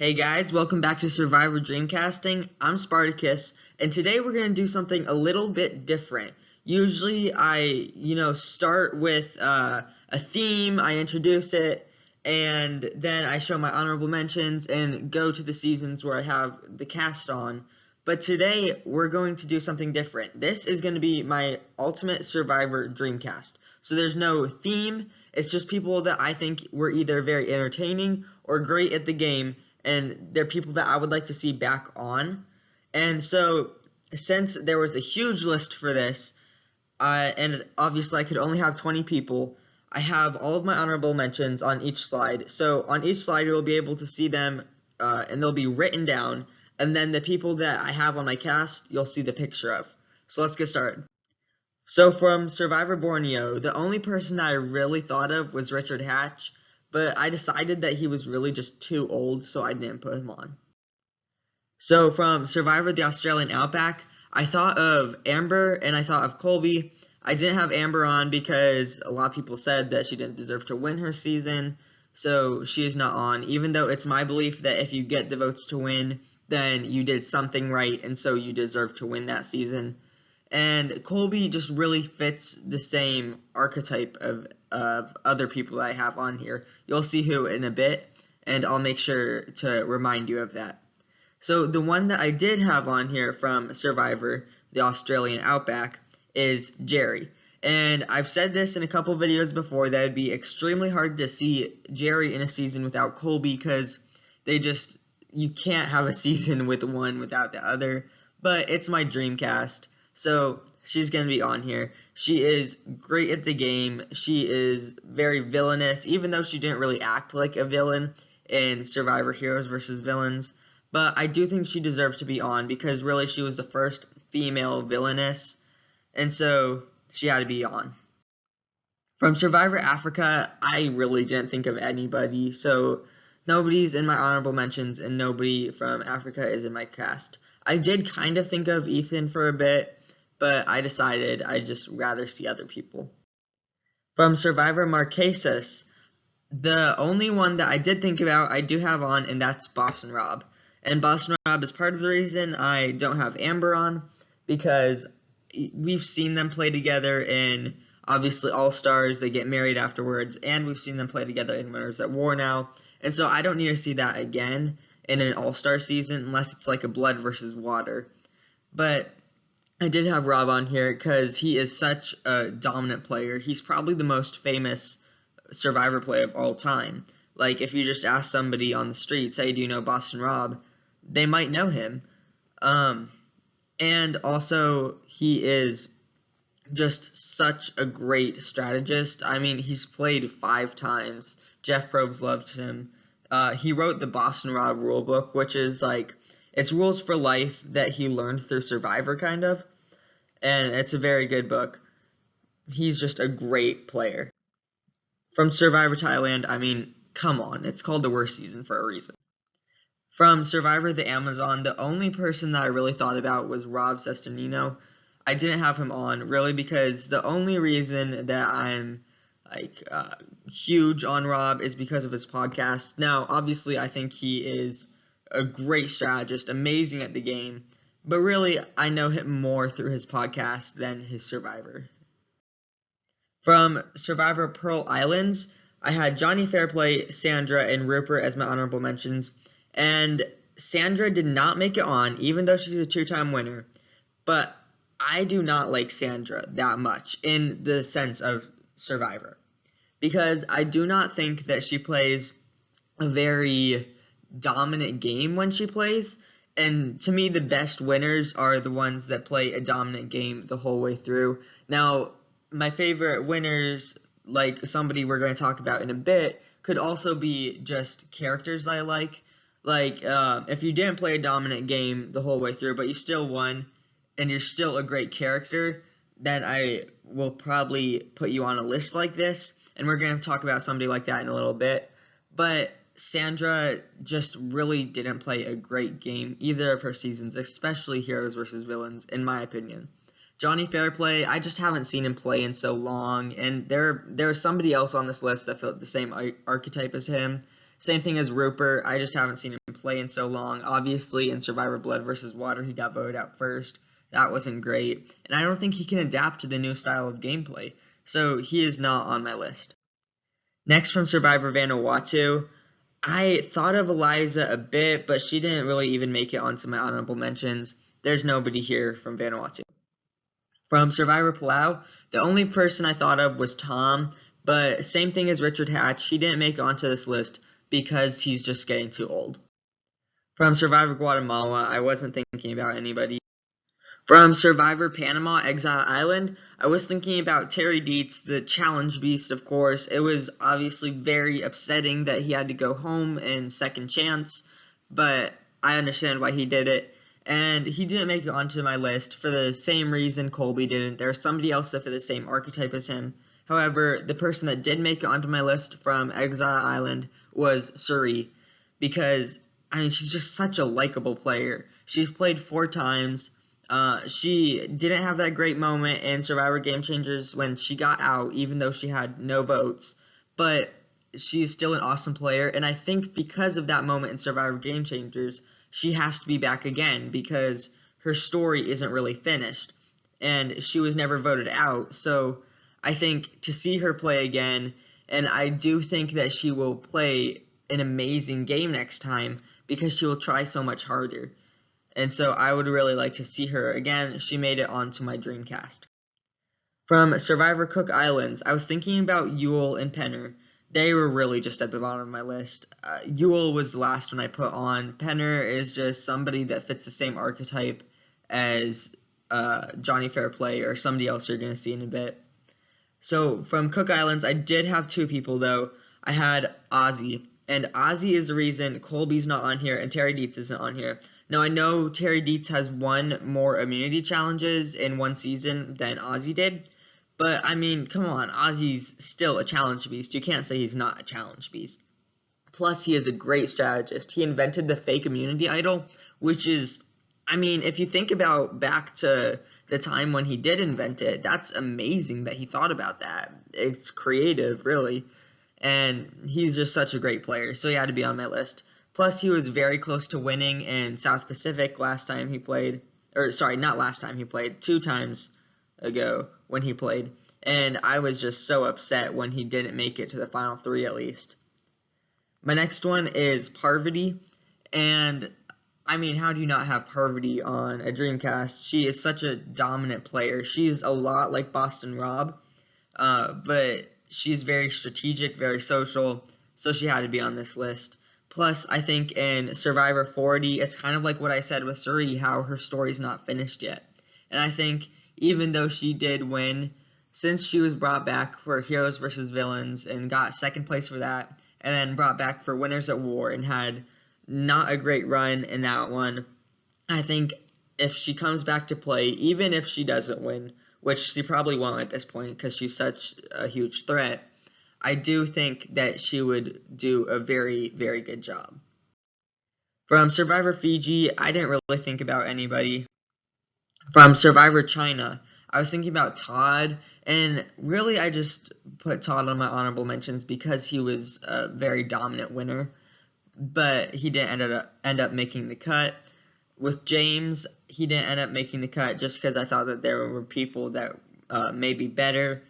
Hey guys, welcome back to Survivor Dreamcasting. I'm Spartacus, and today we're going to do something a little bit different. Usually start with a theme, I introduce it, and then I show my honorable mentions and go to the seasons where I have the cast on. But today we're going to do something different. This is going to be my Ultimate Survivor Dreamcast. So there's no theme, it's just people that I think were either very entertaining or great at the game, and they're people that I would like to see back on. And so, since there was a huge list for this, and obviously I could only have 20 people, I have all of my honorable mentions on each slide. So on each slide, you'll be able to see them, and they'll be written down. And then the people that I have on my cast, you'll see the picture of. So let's get started. So from Survivor Borneo, the only person that I really thought of was Richard Hatch, but I decided that he was really just too old, so I didn't put him on. So from Survivor the Australian Outback, I thought of Amber and I thought of Colby. I didn't have Amber on because a lot of people said that she didn't deserve to win her season, so she is not on, even though it's my belief that if you get the votes to win, then you did something right, and so you deserve to win that season. And Colby just really fits the same archetype of other people that I have on here. You'll see who in a bit, and I'll make sure to remind you of that. So the one that I did have on here from Survivor, the Australian Outback, is Jerry. And I've said this in a couple videos before that it'd be extremely hard to see Jerry in a season without Colby because you can't have a season with one without the other. But it's my dream cast. So she's going to be on here. She is great at the game. She is very villainous, even though she didn't really act like a villain in Survivor Heroes vs. Villains. But I do think she deserves to be on because really she was the first female villainess, and so she had to be on. From Survivor Africa, I really didn't think of anybody, so nobody's in my honorable mentions and nobody from Africa is in my cast. I did kind of think of Ethan for a bit, but I decided I'd just rather see other people. From Survivor Marquesas, the only one that I did think about I do have on, and that's Boston Rob. And Boston Rob is part of the reason I don't have Amber on, because we've seen them play together in, obviously, All-Stars. They get married afterwards, and we've seen them play together in Winners at War now. And so I don't need to see that again in an All-Star season unless it's like a blood versus water. But I did have Rob on here because he is such a dominant player. He's probably the most famous Survivor player of all time. Like, if you just ask somebody on the street, say, do you know Boston Rob? They might know him. And also, he is just such a great strategist. I mean, he's played 5 times. Jeff Probst loves him. He wrote the Boston Rob rulebook, which is like, it's rules for life that he learned through Survivor, kind of. And it's a very good book. He's just a great player. From Survivor Thailand, I mean, come on, it's called the worst season for a reason. From Survivor the Amazon, the only person that I really thought about was Rob Cesternino. I didn't have him on, really, because the only reason that I'm huge on Rob is because of his podcast. Now, obviously, I think he is a great strategist, amazing at the game, but really, I know him more through his podcast than his Survivor. From Survivor Pearl Islands, I had Johnny Fairplay, Sandra, and Rupert as my honorable mentions. And Sandra did not make it on, even though she's a 2-time winner. But I do not like Sandra that much in the sense of Survivor. Because I do not think that she plays a very dominant game when she plays. And to me, the best winners are the ones that play a dominant game the whole way through. Now, my favorite winners, like somebody we're going to talk about in a bit, could also be just characters I like. Like, if you didn't play a dominant game the whole way through, but you still won, and you're still a great character, then I will probably put you on a list like this, and we're going to talk about somebody like that in a little bit. But Sandra just really didn't play a great game either of her seasons, especially Heroes vs. Villains, in my opinion. Johnny Fairplay, I just haven't seen him play in so long, and there's somebody else on this list that felt the same archetype as him. Same thing as Rupert. I just haven't seen him play in so long. Obviously, in Survivor Blood versus Water, he got voted out first. That wasn't great. And I don't think he can adapt to the new style of gameplay. So he is not on my list. Next from Survivor Vanuatu, I thought of Eliza a bit, but she didn't really even make it onto my honorable mentions. There's nobody here from Vanuatu. From Survivor Palau, the only person I thought of was Tom, but same thing as Richard Hatch, he didn't make it onto this list because he's just getting too old. From Survivor Guatemala, I wasn't thinking about anybody. From Survivor Panama Exile Island, I was thinking about Terry Dietz, the challenge beast, of course. It was obviously very upsetting that he had to go home in second chance, but I understand why he did it. And he didn't make it onto my list for the same reason Colby didn't. There's somebody else that fit the same archetype as him. However, the person that did make it onto my list from Exile Island was Suri, because, I mean, she's just such a likable player. She's played 4 times. She didn't have that great moment in Survivor Game Changers when she got out, even though she had no votes, but she's still an awesome player, and I think because of that moment in Survivor Game Changers, she has to be back again because her story isn't really finished, and she was never voted out, so I think to see her play again, and I do think that she will play an amazing game next time because she will try so much harder. And so I would really like to see her again. She made it onto my Dreamcast. From Survivor Cook Islands, I was thinking about Yule and Penner. They were really just at the bottom of my list. Yule was the last one I put on. Penner is just somebody that fits the same archetype as Johnny Fairplay or somebody else you're going to see in a bit. So from Cook Islands, I did have 2 people though. I had Ozzy, and Ozzy is the reason Colby's not on here and Terry Dietz isn't on here. Now I know Terry Dietz has won more immunity challenges in one season than Ozzy did, but I mean, come on, Ozzy's still a challenge beast. You can't say he's not a challenge beast. Plus, he is a great strategist. He invented the fake immunity idol, which is, I mean, if you think about back to the time when he did invent it, that's amazing that he thought about that. It's creative, really. And he's just such a great player, so he had to be on my list. Plus, he was very close to winning in South Pacific last time he played. Or, sorry, not last time he played. 2 times ago when he played. And I was just so upset when he didn't make it to the final 3 at least. My next one is Parvati, and I mean, how do you not have Parvati on a Dreamcast? She is such a dominant player. She's a lot like Boston Rob, but she's very strategic, very social, so she had to be on this list. Plus, I think in Survivor 40, it's kind of like what I said with Suri, how her story's not finished yet. And I think even though she did win, since she was brought back for Heroes vs. Villains and got second place for that, and then brought back for Winners at War and had not a great run in that one, I think if she comes back to play, even if she doesn't win, which she probably won't at this point because she's such a huge threat, I do think that she would do a very, very good job. From Survivor Fiji, I didn't really think about anybody. From Survivor China, I was thinking about Todd, and really I just put Todd on my honorable mentions because he was a very dominant winner, but he didn't end up making the cut. With James, he didn't end up making the cut just because I thought that there were people that may be better,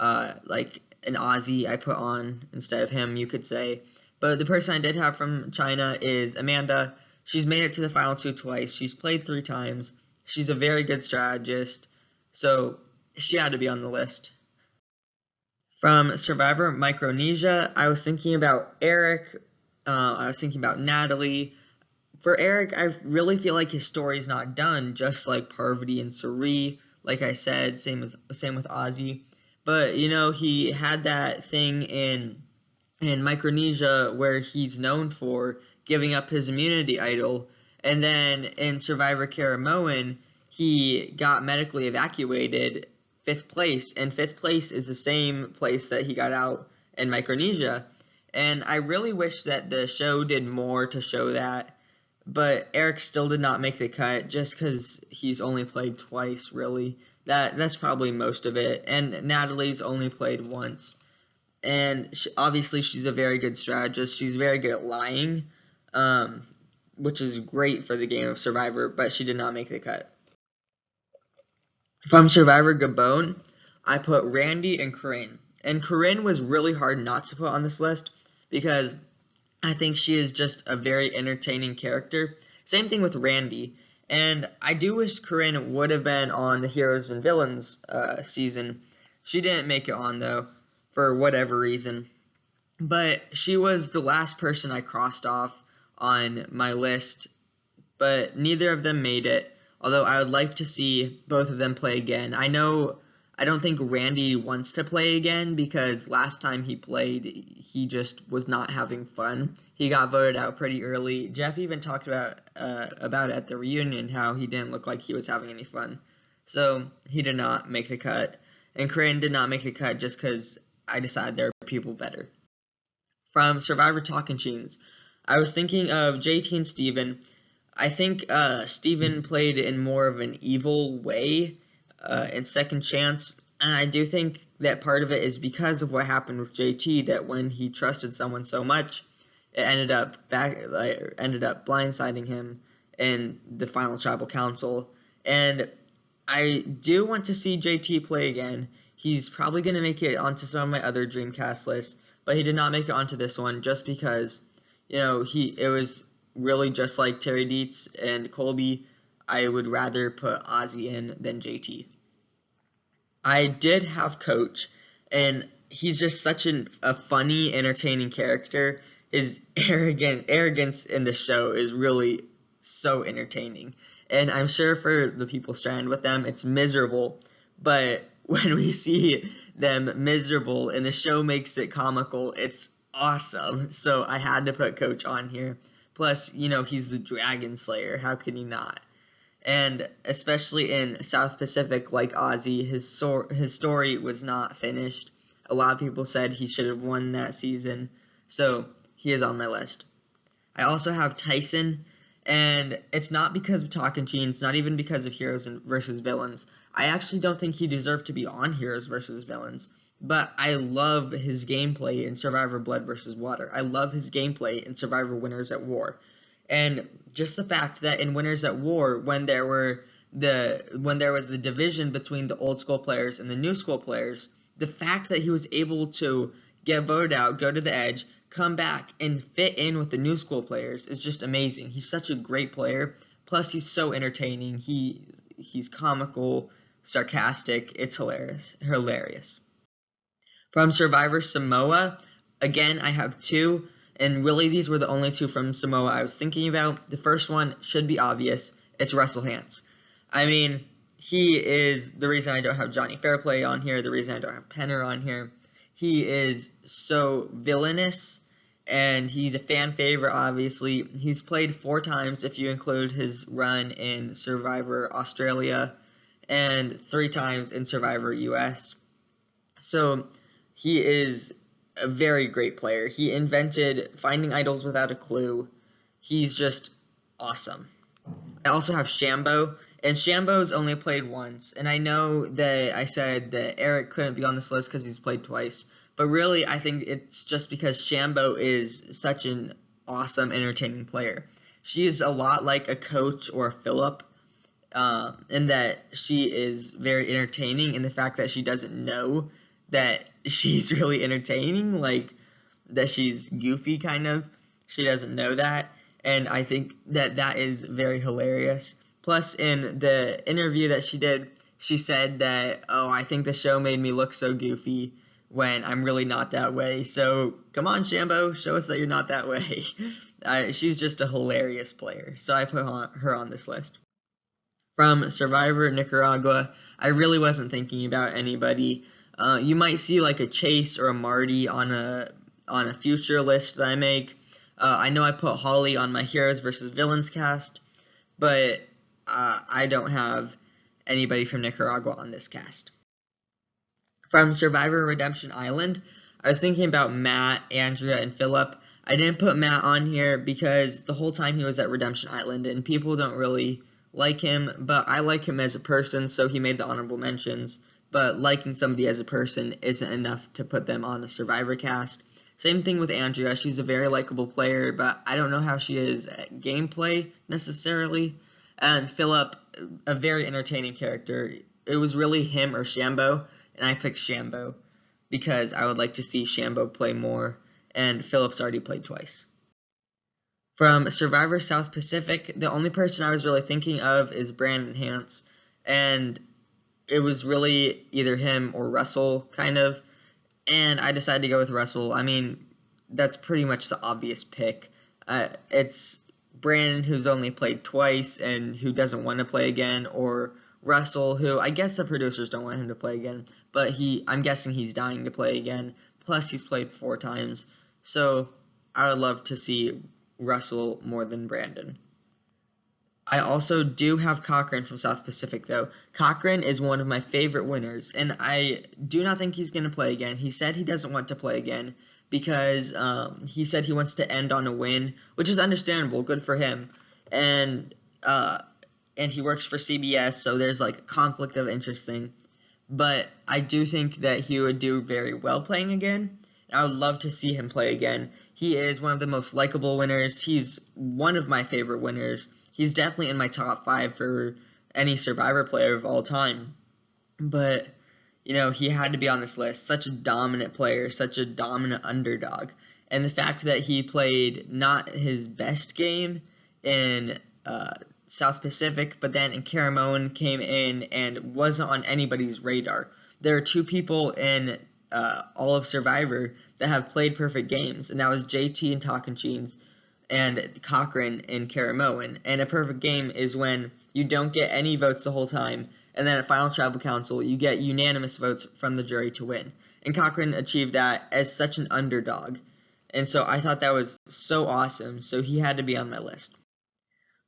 like an Aussie I put on instead of him, you could say. But the person I did have from China is Amanda. She's made it to the final 2 twice. She's played 3 times. She's a very good strategist, so she had to be on the list. From Survivor Micronesia, I was thinking about Eric. I was thinking about Natalie. For Eric, I really feel like his story's not done, just like Parvati and Suri. Like I said, same with Ozzy. But you know, he had that thing in Micronesia where he's known for giving up his immunity idol, and then in Survivor Karamoan, he got medically evacuated 5th place, and 5th place is the same place that he got out in Micronesia. And I really wish that the show did more to show that, but Eric still did not make the cut just because he's only played twice, really. That's probably most of it, and Natalie's only played once. and obviously she's a very good strategist. She's very good at lying, um, which is great for the game of Survivor, but she did not make the cut. From Survivor Gabon, I put Randy and Corinne. And Corinne was really hard not to put on this list because I think she is just a very entertaining character. Same thing with Randy. And I do wish Corinne would have been on the Heroes and Villains season. She didn't make it on, though, for whatever reason. But she was the last person I crossed off on my list, but neither of them made it. Although I would like to see both of them play again. I don't think Randy wants to play again because last time he played, he just was not having fun. He got voted out pretty early. Jeff even talked about it at the reunion, how he didn't look like he was having any fun. So he did not make the cut. And Corinne did not make the cut just because I decided there were people better. From Survivor Talking Tunes, I was thinking of JT and Steven. I think Steven played in more of an evil way in Second Chance, and I do think that part of it is because of what happened with JT, that when he trusted someone so much, it ended up blindsiding him in the final tribal council. And I do want to see JT play again. He's probably going to make it onto some of my other Dreamcast lists, but he did not make it onto this one just because, it was really just like Terry Dietz and Colby. I would rather put Ozzy in than JT. I did have Coach, and he's just such a funny, entertaining character. His arrogance in the show is really so entertaining. And I'm sure for the people stranded with them, it's miserable. But when we see them miserable and the show makes it comical, it's awesome. So I had to put Coach on here. Plus, he's the Dragon Slayer. How could he not? And especially in South Pacific, like Ozzy, his story was not finished. A lot of people said he should have won that season. So he is on my list. I also have Tyson, and it's not because of Talking Tunes, not even because of Heroes versus Villains. I actually don't think he deserved to be on Heroes versus Villains, but I love his gameplay in Survivor Blood versus Water. I love his gameplay in Survivor Winners at War. And just the fact that in Winners at War, when there was the division between the old school players and the new school players, the fact that he was able to get voted out, go to the edge, come back, and fit in with the new school players is just amazing. He's such a great player. Plus, he's so entertaining. He's comical, sarcastic. It's hilarious. From Survivor Samoa, again, I have two. And really, these were the only two from Samoa I was thinking about. The first one should be obvious. It's Russell Hantz. I mean, he is the reason I don't have Johnny Fairplay on here, the reason I don't have Penner on here. He is so villainous, and he's a fan favorite, obviously. He's played 4 times if you include his run in Survivor Australia, and 3 times in Survivor US. So he is a very great player. He invented finding idols without a clue. He's just awesome. I also have Shambo, and Shambo's only played once, and I know that I said that Eric couldn't be on this list because he's played twice, but really I think it's just because Shambo is such an awesome, entertaining player. She is a lot like a Coach or a Phillip, in that she is very entertaining in the fact that she doesn't know that she's really entertaining, like that she's goofy kind of. She doesn't know that, and I think that is very hilarious. Plus, in the interview that she did, she said that, oh, I think the show made me look so goofy when I'm really not that way. So come on, Shambo, show us that you're not that way. She's just a hilarious player, so I put her on this list. From Survivor Nicaragua, I really wasn't thinking about anybody. You might see like a Chase or a Marty on a future list that I make. I know I put Holly on my Heroes versus Villains cast, but I don't have anybody from Nicaragua on this cast. From Survivor Redemption Island, I was thinking about Matt, Andrea, and Phillip. I didn't put Matt on here because the whole time he was at Redemption Island, and people don't really like him, but I like him as a person, so he made the honorable mentions. but liking somebody as a person isn't enough to put them on a Survivor cast. Same thing with Andrea. She's a very likable player, but I don't know how she is at gameplay necessarily. And Philip, a very entertaining character. It was really him or Shambo, and I picked Shambo because I would like to see Shambo play more, and Philip's already played twice. From Survivor South Pacific, the only person I was really thinking of is Brandon Hance, and it was really either him or Russell, kind of, and I decided to go with Russell. I mean, that's pretty much the obvious pick. It's Brandon, who's only played twice and who doesn't want to play again, or Russell, who I guess the producers don't want him to play again, but I'm guessing he's dying to play again. Plus, he's played 4 times, so I would love to see Russell more than Brandon. I also do have Cochran from South Pacific, though. Cochran is one of my favorite winners, and I do not think he's going to play again. He said he doesn't want to play again because he said he wants to end on a win, which is understandable. Good for him. And he works for CBS, so there's like a conflict of interest thing. But I do think that he would do very well playing again. I would love to see him play again. He is one of the most likable winners. He's one of my favorite winners. He's definitely in my top 5 for any Survivor player of all time. But, he had to be on this list. Such a dominant player, such a dominant underdog. And the fact that he played not his best game in South Pacific, but then in Caramoan came in and wasn't on anybody's radar. There are 2 people in all of Survivor that have played perfect games, and that was JT and Talkencheens and Cochran in Caramoan. And a perfect game is when you don't get any votes the whole time, and then at Final Tribal Council, you get unanimous votes from the jury to win. And Cochran achieved that as such an underdog. And so I thought that was so awesome, so he had to be on my list.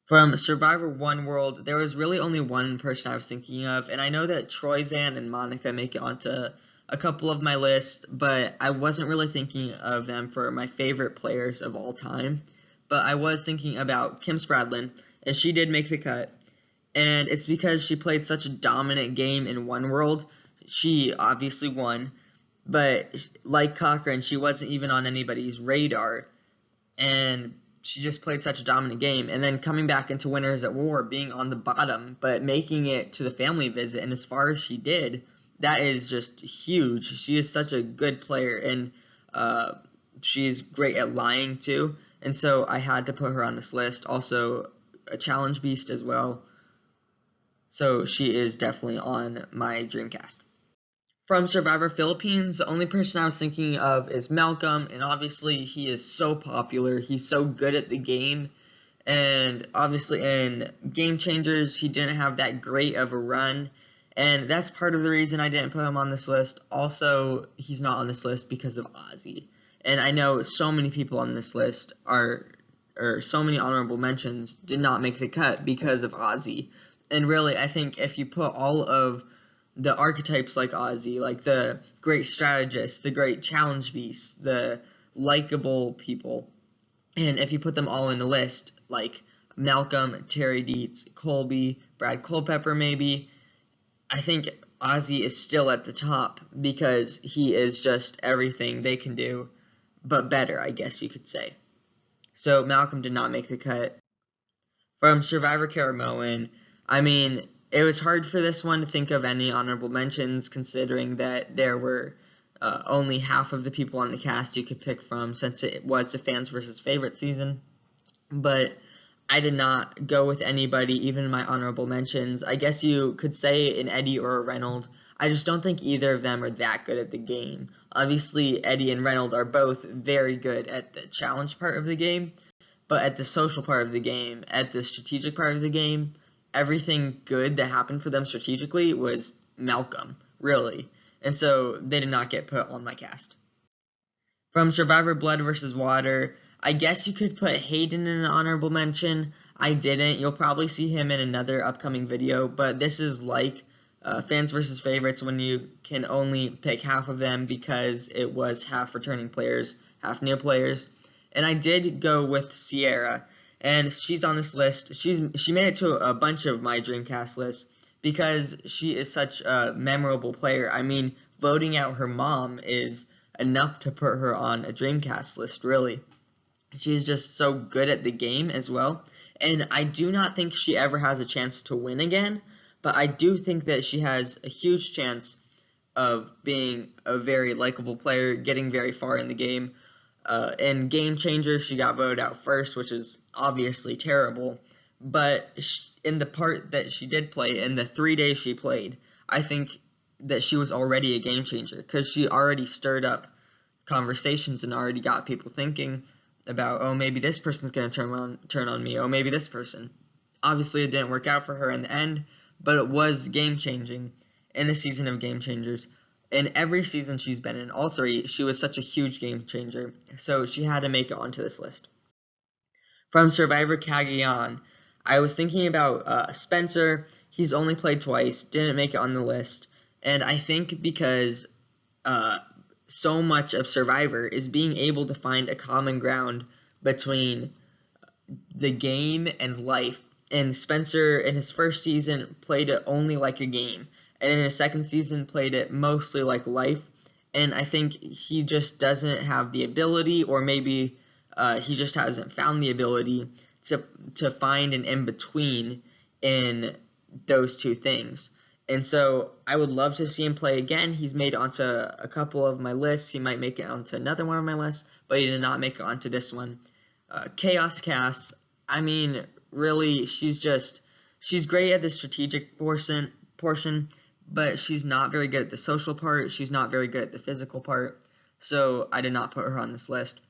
From Survivor One World, there was really only one person I was thinking of, and I know that Troyzan and Monica make it onto a couple of my lists, but I wasn't really thinking of them for my favorite players of all time. But I was thinking about Kim Spradlin, and she did make the cut. And it's because she played such a dominant game in One World. She obviously won, but like Cochran, she wasn't even on anybody's radar. And she just played such a dominant game. And then coming back into Winners at War, being on the bottom, but making it to the family visit, and as far as she did, that is just huge. She is such a good player, and she's great at lying too. And so I had to put her on this list. Also, a challenge beast as well. So she is definitely on my Dreamcast. From Survivor Philippines, the only person I was thinking of is Malcolm, and obviously he is so popular. He's so good at the game, and obviously in Game Changers, he didn't have that great of a run, and that's part of the reason I didn't put him on this list. Also, he's not on this list because of Ozzy. And I know so many people on this list or so many honorable mentions did not make the cut because of Ozzy. And really, I think if you put all of the archetypes like Ozzy, like the great strategists, the great challenge beasts, the likable people, and if you put them all in the list, like Malcolm, Terry Dietz, Colby, Brad Culpepper maybe, I think Ozzy is still at the top because he is just everything they can do, but better, I guess you could say. So Malcolm did not make the cut. From Survivor Caramoan, I mean, it was hard for this one to think of any honorable mentions, considering that there were only half of the people on the cast you could pick from, since it was the fans versus favorite season. But I did not go with anybody, even in my honorable mentions. I guess you could say an Eddie or a Reynolds. I just don't think either of them are that good at the game. Obviously, Eddie and Reynolds are both very good at the challenge part of the game, but at the social part of the game, at the strategic part of the game, everything good that happened for them strategically was Malcolm, really. And so they did not get put on my cast. From Survivor Blood vs. Water, I guess you could put Hayden in an honorable mention. I didn't. You'll probably see him in another upcoming video, but this is like fans versus favorites when you can only pick half of them because it was half returning players, half new players. And I did go with Sierra, and she's on this list. She made it to a bunch of my Dreamcast lists because she is such a memorable player. I mean, voting out her mom is enough to put her on a Dreamcast list, really. She's just so good at the game as well. And I do not think she ever has a chance to win again, but I do think that she has a huge chance of being a very likable player, getting very far in the game. In Game Changer, she got voted out first, which is obviously terrible. But in the part that she did play, in the 3 days she played, I think that she was already a game changer because she already stirred up conversations and already got people thinking about, oh, maybe this person's going to turn on me. Oh, maybe this person. Obviously, it didn't work out for her in the end, but it was game changing in the season of Game Changers. In every season she's been in, all three, she was such a huge game changer, so she had to make it onto this list. From Survivor Cagayan, I was thinking about Spencer. He's only played twice, didn't make it on the list, and I think because uh, so much of Survivor is being able to find a common ground between the game and life. And Spencer, in his first season, played it only like a game, and in his second season, played it mostly like life. And I think he just doesn't have the ability, or maybe he just hasn't found the ability to find an in between in those two things. And so I would love to see him play again. He's made it onto a couple of my lists. He might make it onto another one of my lists, but he did not make it onto this one. Chaos Cass, I mean, really, she's great at the strategic portion, but she's not very good at the social part. She's not very good at the physical part, so I did not put her on this list.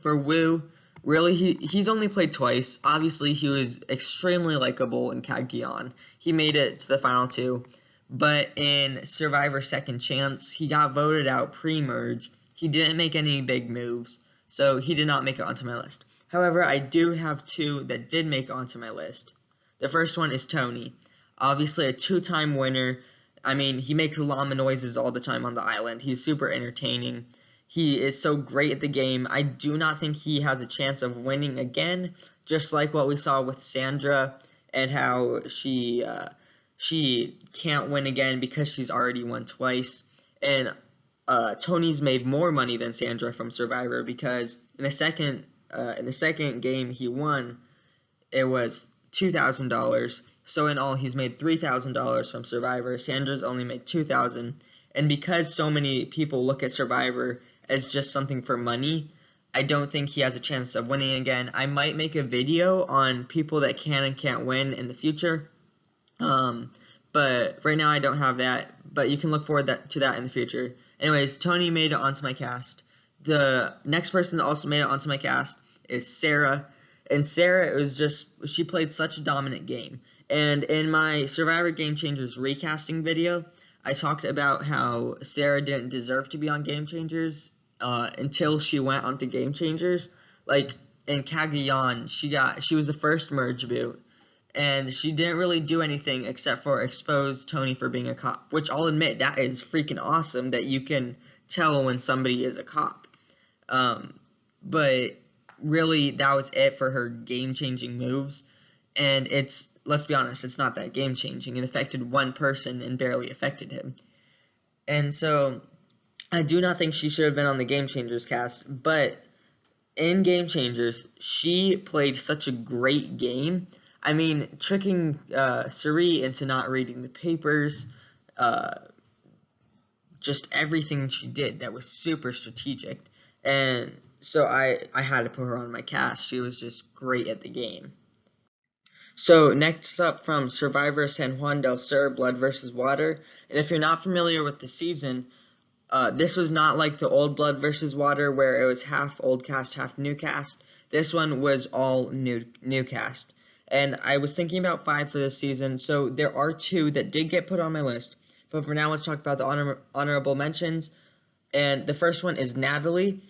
For Wu, really, he's only played twice. Obviously, he was extremely likable in Cagayan. He made it to the final two, but in Survivor Second Chance, he got voted out pre-merge. He didn't make any big moves, so he did not make it onto my list. However, I do have two that did make it onto my list. The first one is Tony. Obviously, a two-time winner. I mean, he makes llama noises all the time on the island. He's super entertaining. He is so great at the game. I do not think he has a chance of winning again, just like what we saw with Sandra and how she can't win again because she's already won twice. And Tony's made more money than Sandra from Survivor because in the second game he won, it was $2,000. So in all, he's made $3,000 from Survivor. Sandra's only made $2,000, and because so many people look at Survivor as just something for money, I don't think he has a chance of winning again. I might make a video on people that can and can't win in the future, but right now I don't have that. But you can look forward to that in the future. Anyways, Tony made it onto my cast. The next person that also made it onto my cast is Sarah. And Sarah, it was just, she played such a dominant game. And in my Survivor Game Changers recasting video, I talked about how Sarah didn't deserve to be on Game Changers until she went onto Game Changers. Like in Cagayan, she was the first merge boot, and she didn't really do anything except for expose Tony for being a cop, which I'll admit, that is freaking awesome that you can tell when somebody is a cop. But really, that was it for her game-changing moves, and let's be honest, it's not that game-changing. It affected one person and barely affected him. And so, I do not think she should have been on the Game Changers cast, but in Game Changers, she played such a great game. I mean, tricking Suri into not reading the papers, just everything she did that was super strategic. And so I had to put her on my cast. She was just great at the game. So next up from Survivor San Juan del Sur, Blood vs. Water. And if you're not familiar with the season, this was not like the old Blood vs. Water where it was half old cast, half new cast. This one was all new cast. And I was thinking about 5 for this season, so there are 2 that did get put on my list. But for now, let's talk about the honorable mentions. And the first one is Natalie.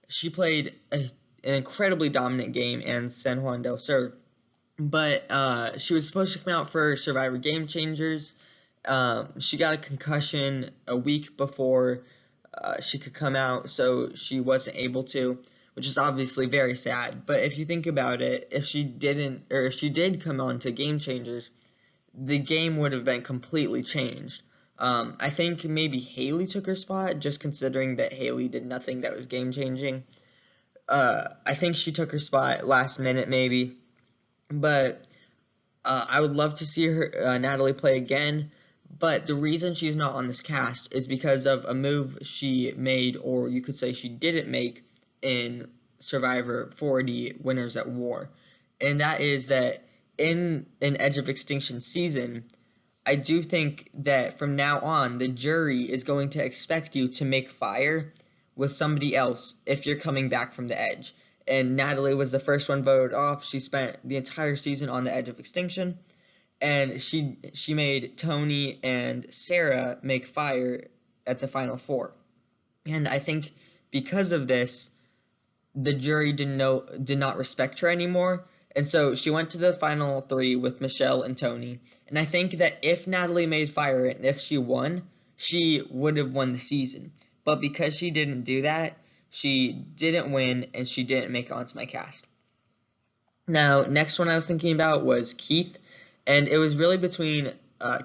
She played an incredibly dominant game in San Juan del Sur. But she was supposed to come out for Survivor Game Changers. She got a concussion a week before she could come out, so she wasn't able to, which is obviously very sad. But if you think about it, if she did come on to Game Changers, the game would have been completely changed. I think maybe Haley took her spot, just considering that Haley did nothing that was game changing. I think she took her spot last minute, maybe. But I would love to see her Natalie play again. But the reason she's not on this cast is because of a move she made, or you could say she didn't make, in Survivor 40 Winners at War. And that is that in an Edge of Extinction season, I do think that from now on, the jury is going to expect you to make fire with somebody else if you're coming back from the edge. And Natalie was the first one voted off. She spent the entire season on the edge of extinction, and she made Tony and Sarah make fire at the final four. And I think because of this, the jury did not respect her anymore. And so she went to the final three with Michelle and Tony. And I think that if Natalie made fire and if she won, she would have won the season. But because she didn't do that, she didn't win and she didn't make it onto my cast. Now, next one I was thinking about was Keith. And it was really between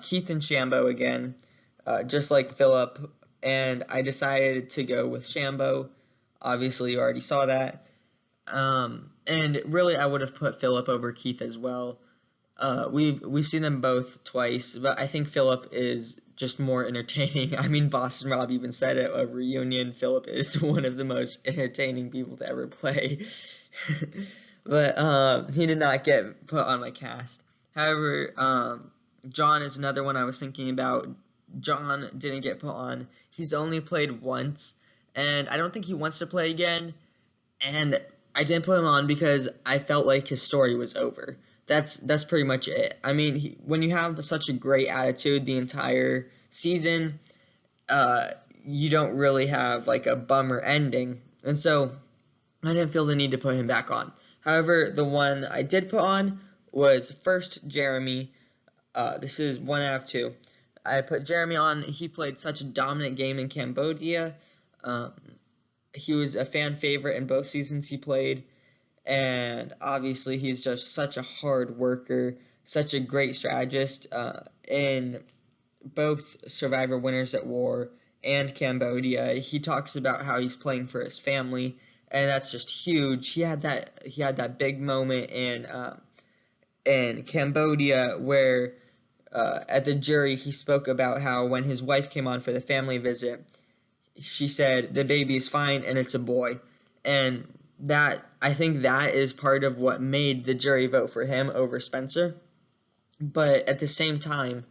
Keith and Shambo again, just like Philip. And I decided to go with Shambo. Obviously, you already saw that. And really, I would have put Philip over Keith as well. We've seen them both twice, but I think Philip is just more entertaining. I mean, Boston Rob even said it at reunion. Philip is one of the most entertaining people to ever play. But he did not get put on my cast. However, John is another one I was thinking about. John didn't get put on. He's only played once, and I don't think he wants to play again. And I didn't put him on because I felt like his story was over. That's pretty much it. I mean, when you have such a great attitude the entire season, you don't really have like a bummer ending, and so I didn't feel the need to put him back on. However, the one I did put on was first Jeremy. This is one out of two. I put Jeremy on. He played such a dominant game in Cambodia. He was a fan favorite in both seasons he played, and obviously he's just such a hard worker, such a great strategist in both Survivor Winners at War and Cambodia. He talks about how he's playing for his family, and that's just huge. He had that big moment in Cambodia where at the jury he spoke about how when his wife came on for the family visit, she said the baby is fine and it's a boy. And that, I think that is part of what made the jury vote for him over Spencer. But at the same time,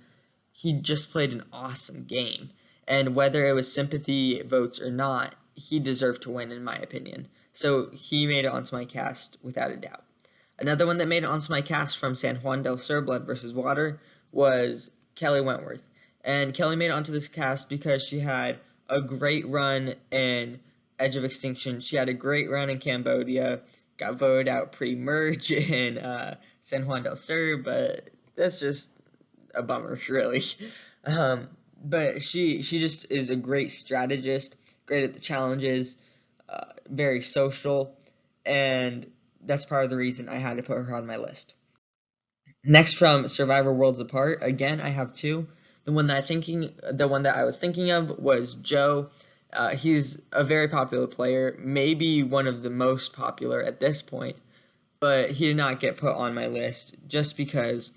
he just played an awesome game. And whether it was sympathy votes or not, he deserved to win, in my opinion. So he made it onto my cast without a doubt. Another one that made it onto my cast from San Juan del Sur, Blood versus Water, was Kelly Wentworth. And Kelly made it onto this cast because she had a great run in Edge of Extinction. She had a great run in Cambodia, got voted out pre-merge in San Juan del Sur, but that's just a bummer, really. But she just is a great strategist, great at the challenges, very social, and that's part of the reason I had to put her on my list. Next, from Survivor Worlds Apart, again, I have two. The one that I was thinking of was Joe. He's a very popular player, maybe one of the most popular at this point, but he did not get put on my list just because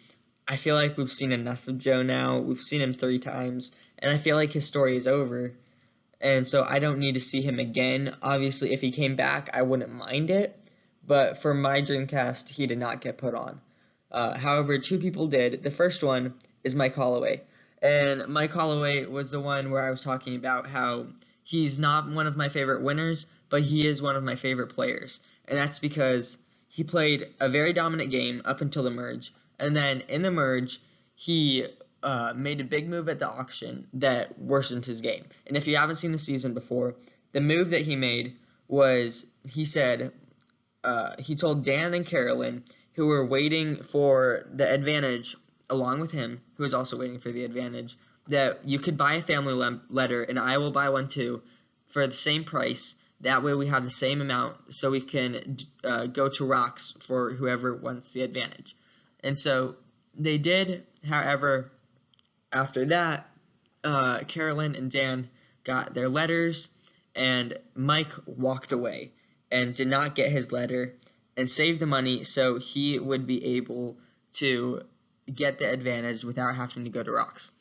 I feel like we've seen enough of Joe now. We've seen him 3 times, and I feel like his story is over, and so I don't need to see him again. Obviously, if he came back, I wouldn't mind it, but for my Dreamcast, he did not get put on. However, 2 people did. The first one is Mike Holloway. And Mike Holloway was the one where I was talking about how he's not one of my favorite winners, but he is one of my favorite players. And that's because he played a very dominant game up until the merge. And then in the merge, he made a big move at the auction that worsened his game. And if you haven't seen the season before, the move that he made was, he said, he told Dan and Carolyn, who were waiting for the advantage along with him, who was also waiting for the advantage, that you could buy a family letter, and I will buy one too, for the same price. That way we have the same amount, so we can go to rocks for whoever wants the advantage. And so They did, however, after that, Carolyn and Dan got their letters, and Mike walked away and did not get his letter and saved the money so he would be able to get the advantage without having to go to rocks.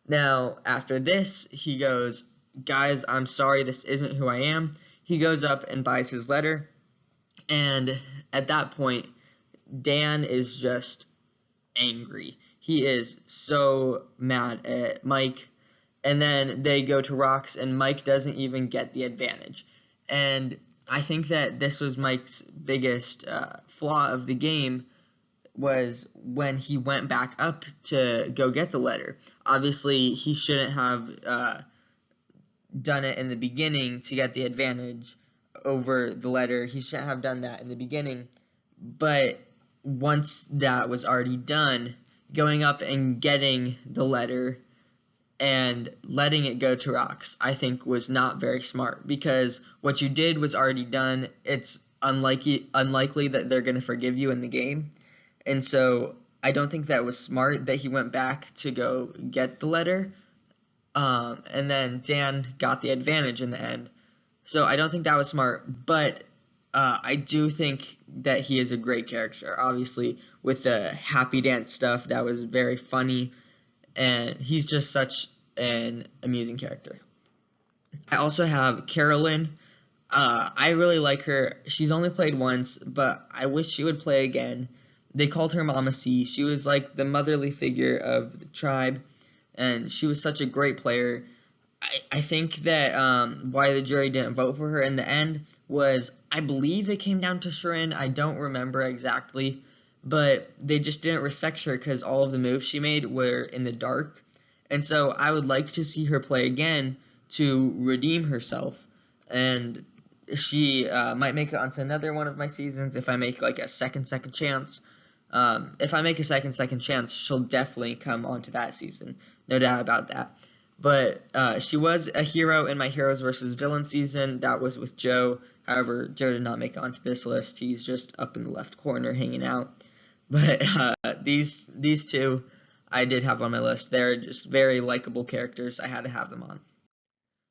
Now, after this, he goes, guys, I'm sorry, this isn't who I am. He goes up and buys his letter, and at that point, Dan is just angry. He is so mad at Mike, and then they go to rocks, and Mike doesn't even get the advantage. And I think that this was Mike's biggest flaw of the game, was when he went back up to go get the letter. Obviously, he shouldn't have done it in the beginning to get the advantage over the letter. He shouldn't have done that in the beginning. But once that was already done, going up and getting the letter and letting it go to rocks, I think was not very smart, because what you did was already done. It's unlikely that they're going to forgive you in the game. And so I don't think that was smart that he went back to go get the letter. And then Dan got the advantage in the end. So I don't think that was smart, but I do think that he is a great character. Obviously, with the happy dance stuff, that was very funny, and he's just such an amusing character. I also have Carolyn. I really like her. She's only played once, but I wish she would play again. They called her Mama C. She was like the motherly figure of the tribe, and she was such a great player. I think that why the jury didn't vote for her in the end was, I believe it came down to Sharon. I don't remember exactly, but they just didn't respect her because all of the moves she made were in the dark. And so I would like to see her play again to redeem herself, and she might make it onto another one of my seasons if I make like a second chance. If I make a second chance, she'll definitely come onto that season, no doubt about that. But she was a hero in my Heroes versus Villains season. That was with Joe. However, Joe did not make it onto this list. He's just up in the left corner hanging out. But these two I did have on my list. They're just very likable characters. I had to have them on.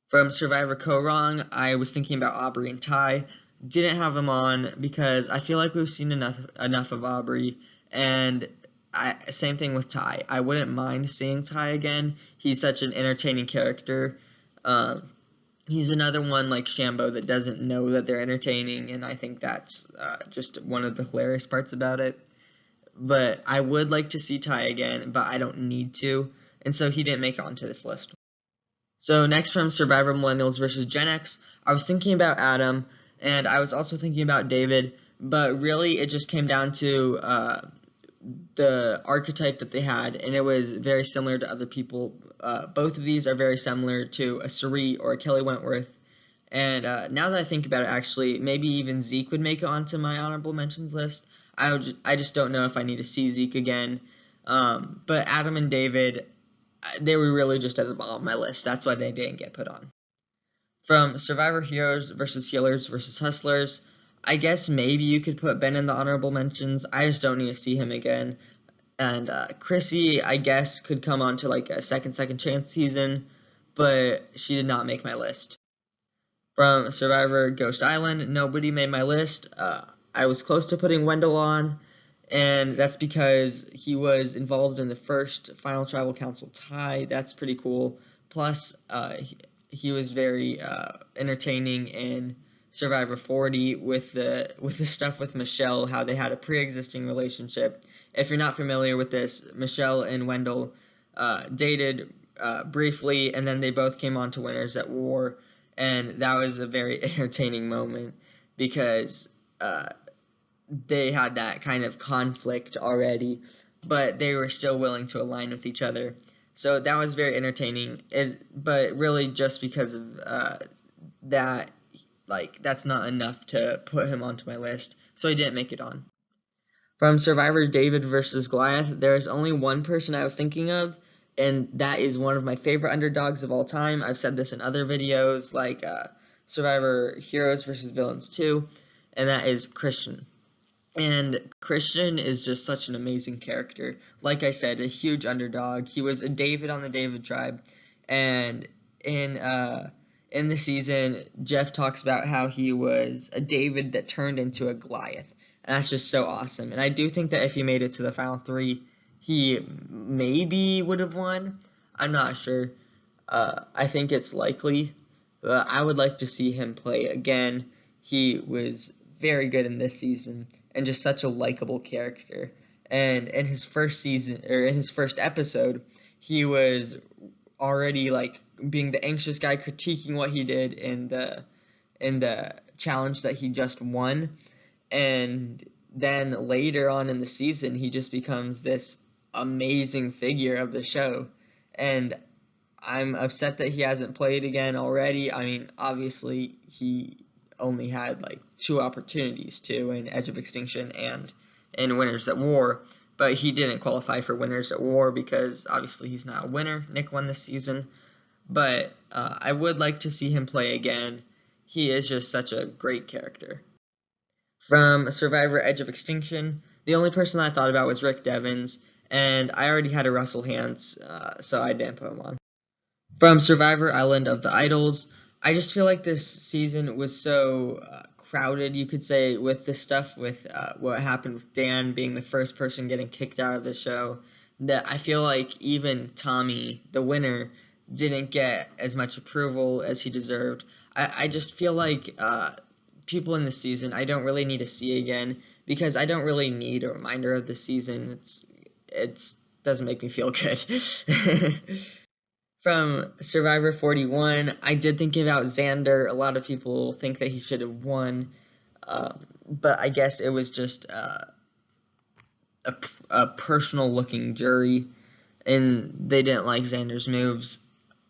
From Survivor Co-Wrong, I was thinking about Aubrey and Ty. Didn't have them on because I feel like we've seen enough of Aubrey, and same thing with Ty. I wouldn't mind seeing Ty again. He's such an entertaining character. He's another one like Shambo that doesn't know that they're entertaining, and I think that's just one of the hilarious parts about it. But I would like to see Ty again, but I don't need to, and so he didn't make it onto this list. So next, from Survivor Millennials versus Gen X, I was thinking about Adam, and I was also thinking about David, but really it just came down to the archetype that they had, and it was very similar to other people. Both of these are very similar to a Sari or a Kelly Wentworth, and now that I think about it, actually, maybe even Zeke would make it onto my honorable mentions list. I just don't know if I need to see Zeke again, but Adam and David, they were really just at the bottom of my list. That's why they didn't get put on. From Survivor Heroes versus Healers versus Hustlers, I guess maybe you could put Ben in the honorable mentions. I just don't need to see him again. And Chrissy, I guess, could come on to like a second chance season, but she did not make my list. From Survivor Ghost Island, nobody made my list. I was close to putting Wendell on, and that's because he was involved in the first Final Tribal Council tie. That's pretty cool. Plus, he was very entertaining in Survivor 40 with the stuff with Michelle, how they had a pre-existing relationship. If you're not familiar with this, Michelle and Wendell dated briefly, and then they both came on to Winners at War, and that was a very entertaining moment because they had that kind of conflict already, but they were still willing to align with each other. So that was very entertaining, but really just because of that, like, that's not enough to put him onto my list, so he didn't make it on. From Survivor David versus Goliath, there is only one person I was thinking of, and that is one of my favorite underdogs of all time. I've said this in other videos, like Survivor Heroes versus Villains 2, and that is Christian. And Christian is just such an amazing character. Like I said, a huge underdog. He was a David on the David tribe, and in in the season, Jeff talks about how he was a David that turned into a Goliath. And that's just so awesome. And I do think that if he made it to the final three, he maybe would have won. I'm not sure. I think it's likely, but I would like to see him play again. He was very good in this season and just such a likable character. And in his first season, or in his first episode, he was already like being the anxious guy, critiquing what he did in the challenge that he just won. And then later on in the season, he just becomes this amazing figure of the show. And I'm upset that he hasn't played again already. I mean, obviously, he only had like 2 opportunities to in Edge of Extinction and in Winners at War, but he didn't qualify for Winners at War because obviously he's not a winner. Nick won this season, but I would like to see him play again. He is just such a great character. From Survivor Edge of Extinction, the only person I thought about was Rick Devens, and I already had a Russell Hantz, so I didn't put him on. From Survivor Island of the Idols, I just feel like this season was so crowded, you could say, with the stuff with what happened with Dan being the first person getting kicked out of the show, that I feel like even Tommy, the winner, didn't get as much approval as he deserved. I just feel like people in the season I don't really need to see again because I don't really need a reminder of the season. It's doesn't make me feel good. From Survivor 41, I did think about Xander. A lot of people think that he should have won, but I guess it was just a personal-looking jury, and they didn't like Xander's moves.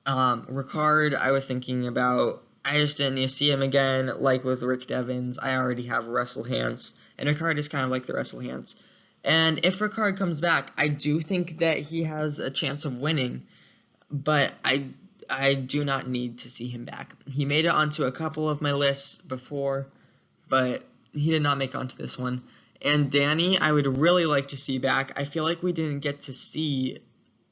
Ricard, I was thinking about. I just didn't need to see him again. Like with Rick Devens, I already have Russell Hantz, and Ricard is kind of like the Russell Hantz. And if Ricard comes back, I do think that he has a chance of winning. But I do not need to see him back. He made it onto a couple of my lists before, but he did not make onto this one. And Danny, I would really like to see back. I feel like we didn't get to see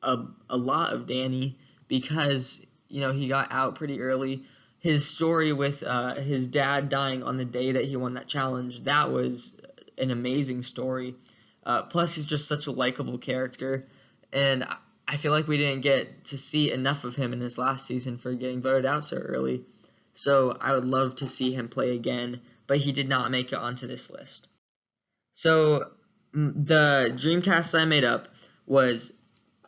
a lot of Danny because, he got out pretty early. His story with his dad dying on the day that he won that challenge, that was an amazing story. Plus, he's just such a likable character, and I feel like we didn't get to see enough of him in his last season for getting voted out so early. So I would love to see him play again, but he did not make it onto this list. So the Dreamcast I made up was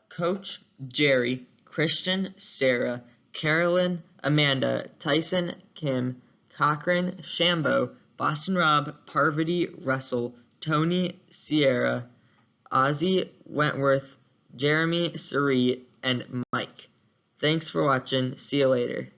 Coach, Jerry, Christian, Sarah, Carolyn, Amanda, Tyson, Kim, Cochran, Shambo, Boston Rob, Parvati, Russell, Tony, Sierra, Ozzy, Wentworth, Jeremy, Sari, and Mike. Thanks for watching. See you later.